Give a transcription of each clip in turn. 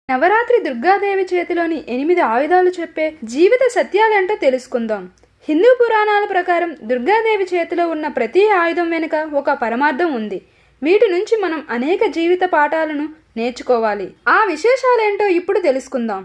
నవరాత్రి దుర్గాదేవి చేతిలోని 8 ఆయుధాలు చెప్పే జీవిత సత్యాలేంటో తెలుసుకుందాం. హిందూ పురాణాల ప్రకారం దుర్గాదేవి చేతిలో ఉన్న ప్రతి ఆయుధం వెనుక ఒక పరమార్థం ఉంది. వీటి నుంచి మనం అనేక జీవిత పాఠాలను నేర్చుకోవాలి. ఆ విశేషాలేంటో ఇప్పుడు తెలుసుకుందాం.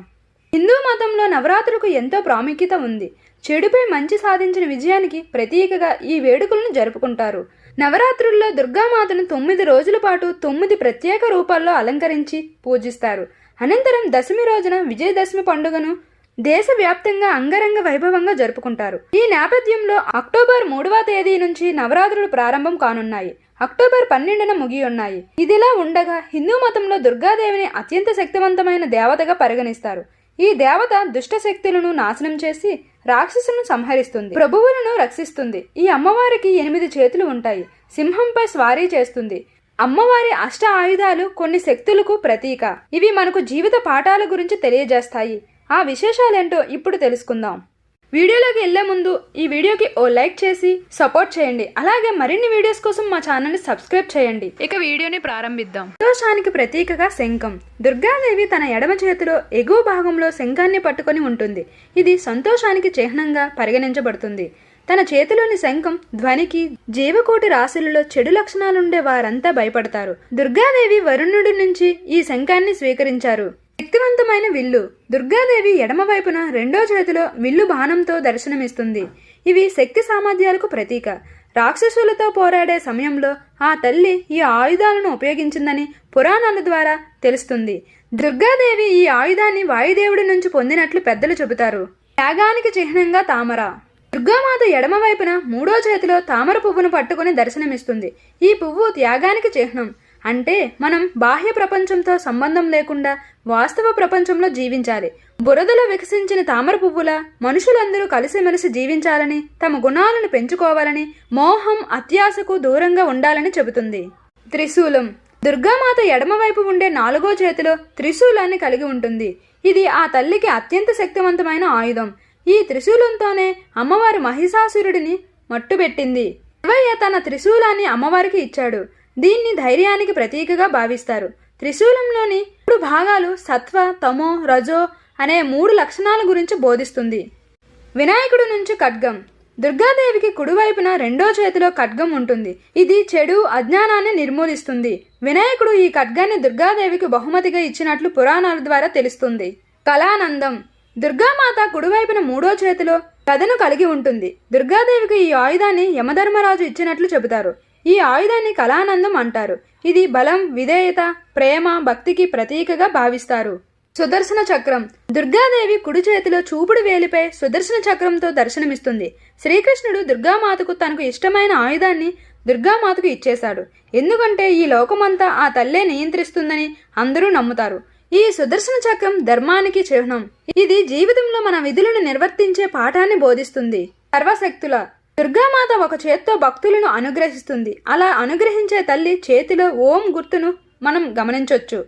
హిందూ మతంలో నవరాత్రులకు ఎంతో ప్రాముఖ్యత ఉంది. చెడుపై మంచి సాధించిన విజయానికి ప్రతీకగా ఈ వేడుకలను జరుపుకుంటారు. నవరాత్రుల్లో దుర్గామాతను 9 రోజుల పాటు 9 ప్రత్యేక రూపాల్లో అలంకరించి పూజిస్తారు. అనంతరం దశమి రోజున విజయదశమి పండుగను దేశవ్యాప్తంగా అంగరంగ వైభవంగా జరుపుకుంటారు. ఈ నేపథ్యంలో అక్టోబర్ 3వ తేదీ నుంచి నవరాత్రులు ప్రారంభం కానున్నాయి. అక్టోబర్ 12న ముగియున్నాయి. ఇదిలా ఉండగా హిందూ మతంలో దుర్గాదేవిని అత్యంత శక్తివంతమైన దేవతగా పరిగణిస్తారు. ఈ దేవత దుష్ట శక్తులను నాశనం చేసి రాక్షసులను సంహరిస్తుంది, ప్రభువులను రక్షిస్తుంది. ఈ అమ్మవారికి 8 చేతులు ఉంటాయి. సింహంపై స్వారీ చేస్తుంది. అమ్మవారి అష్ట ఆయుధాలు కొన్ని శక్తులకు ప్రతీక. ఇవి మనకు జీవిత పాఠాల గురించి తెలియజేస్తాయి. ఆ విశేషాలేంటో ఇప్పుడు తెలుసుకుందాం. వీడియోలోకి వెళ్లే ముందు ఈ వీడియోకి ఓ లైక్ చేసి సపోర్ట్ చేయండి. అలాగే మరిన్ని వీడియోస్ కోసం మా ఛానల్ని సబ్స్క్రైబ్ చేయండి. ఇక వీడియోని ప్రారంభిద్దాం. సంతోషానికి ప్రతీకగా శంఖం. దుర్గాదేవి తన ఎడమ చేతిలో ఎగువ భాగంలో శంఖాన్ని పట్టుకొని ఉంటుంది. ఇది సంతోషానికి చిహ్నంగా పరిగణించబడుతుంది. తన చేతిలోని శంఖం ధ్వనికి జీవకోటి రాశులలో చెడు లక్షణాలుండే వారంతా భయపడతారు. దుర్గాదేవి వరుణుడి నుంచి ఈ శంఖాన్ని స్వీకరించారు. శక్తివంతమైన విల్లు. దుర్గాదేవి ఎడమ వైపున రెండో చేతిలో విల్లు బాణంతో దర్శనమిస్తుంది. ఇవి శక్తి సామర్థ్యాలకు ప్రతీక. రాక్షసులతో పోరాడే సమయంలో ఆ తల్లి ఈ ఆయుధాలను ఉపయోగించిందని పురాణాల ద్వారా తెలుస్తుంది. దుర్గాదేవి ఈ ఆయుధాన్ని వాయుదేవుడి నుంచి పొందినట్లు పెద్దలు చెబుతారు. త్యాగానికి చిహ్నంగా తామర. దుర్గామాత ఎడమ వైపున మూడో చేతిలో తామర పువ్వును పట్టుకుని దర్శనమిస్తుంది. ఈ పువ్వు త్యాగానికి చిహ్నం. అంటే మనం బాహ్య ప్రపంచంతో సంబంధం లేకుండా వాస్తవ ప్రపంచంలో జీవించాలి. బురదలో వికసించిన తామర పువ్వుల మనుషులందరూ కలిసిమెలిసి జీవించాలని, తమ గుణాలను పెంచుకోవాలని, మోహం అత్యాశకు దూరంగా ఉండాలని చెబుతుంది. త్రిశూలం. దుర్గామాత ఎడమవైపు ఉండే 4వ చేతిలో త్రిశూలాన్ని కలిగి ఉంటుంది. ఇది ఆ తల్లికి అత్యంత శక్తివంతమైన ఆయుధం. ఈ త్రిశూలంతోనే అమ్మవారు మహిషాసురుడిని మట్టుబెట్టింది. శివయ్య తన త్రిశూలాన్ని అమ్మవారికి ఇచ్చాడు. దీన్ని ధైర్యానికి ప్రతీకగా భావిస్తారు. త్రిశూలంలోని 3 భాగాలు సత్వ, తమో, రజో అనే 3 లక్షణాల గురించి బోధిస్తుంది. వినాయకుడి నుంచి ఖడ్గం. దుర్గాదేవికి కుడివైపున రెండో చేతిలో ఖడ్గం ఉంటుంది. ఇది చెడు, అజ్ఞానాన్ని నిర్మూలిస్తుంది. వినాయకుడు ఈ ఖడ్గాన్ని దుర్గాదేవికి బహుమతిగా ఇచ్చినట్లు పురాణాల ద్వారా తెలుస్తుంది. కళానందం. దుర్గామాత కుడివైపున 3వ చేతిలో గదను కలిగి ఉంటుంది. దుర్గాదేవికి ఈ ఆయుధాన్ని యమధర్మరాజు ఇచ్చినట్లు చెబుతారు. ఈ ఆయుధాన్ని కళానందం అంటారు. ఇది బలం, విధేయత, ప్రేమ, భక్తికి ప్రతీకగా భావిస్తారు. సుదర్శన చక్రం. దుర్గాదేవి కుడి చేతిలో చూపుడు వేలిపై సుదర్శన చక్రంతో దర్శనమిస్తుంది. శ్రీకృష్ణుడు దుర్గామాతకు తనకు ఇష్టమైన ఆయుధాన్ని దుర్గామాతకు ఇచ్చేశాడు. ఎందుకంటే ఈ లోకమంతా ఆ తల్లే నియంత్రిస్తుందని అందరూ నమ్ముతారు. ఈ సుదర్శన చక్రం ధర్మానికి చిహ్నం. ఇది జీవితంలో మన విధులను నిర్వర్తించే పాఠాన్ని బోధిస్తుంది. సర్వశక్తుల. దుర్గామాత ఒక చేత్తో భక్తులను అనుగ్రహిస్తుంది. అలా అనుగ్రహించే తల్లి చేతిలో ఓం గుర్తును మనం గమనించవచ్చు.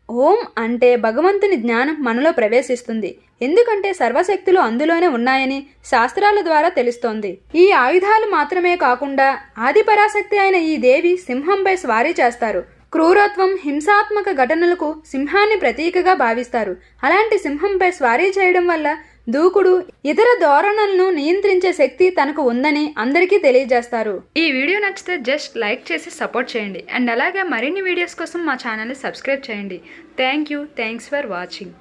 ఓం అంటే భగవంతుని జ్ఞానం మనలో ప్రవేశిస్తుంది. ఎందుకంటే సర్వశక్తులు అందులోనే ఉన్నాయని శాస్త్రాల ద్వారా తెలుస్తోంది. ఈ ఆయుధాలు మాత్రమే కాకుండా ఆదిపరాశక్తి అయిన ఈ దేవి సింహంపై స్వారీ చేస్తారు. క్రూరత్వం, హింసాత్మక ఘటనలకు సింహాన్ని ప్రతీకగా భావిస్తారు. అలాంటి సింహంపై స్వారీ చేయడం వల్ల దూకుడు, ఇతర ధోరణులను నియంత్రించే శక్తి తనకు ఉందని అందరికీ తెలియజేస్తారు. ఈ వీడియో నచ్చితే జస్ట్ లైక్ చేసి సపోర్ట్ చేయండి. అండ్ అలాగే మరిన్ని వీడియోస్ కోసం మా ఛానల్ని సబ్స్క్రైబ్ చేయండి. Thanks for watching.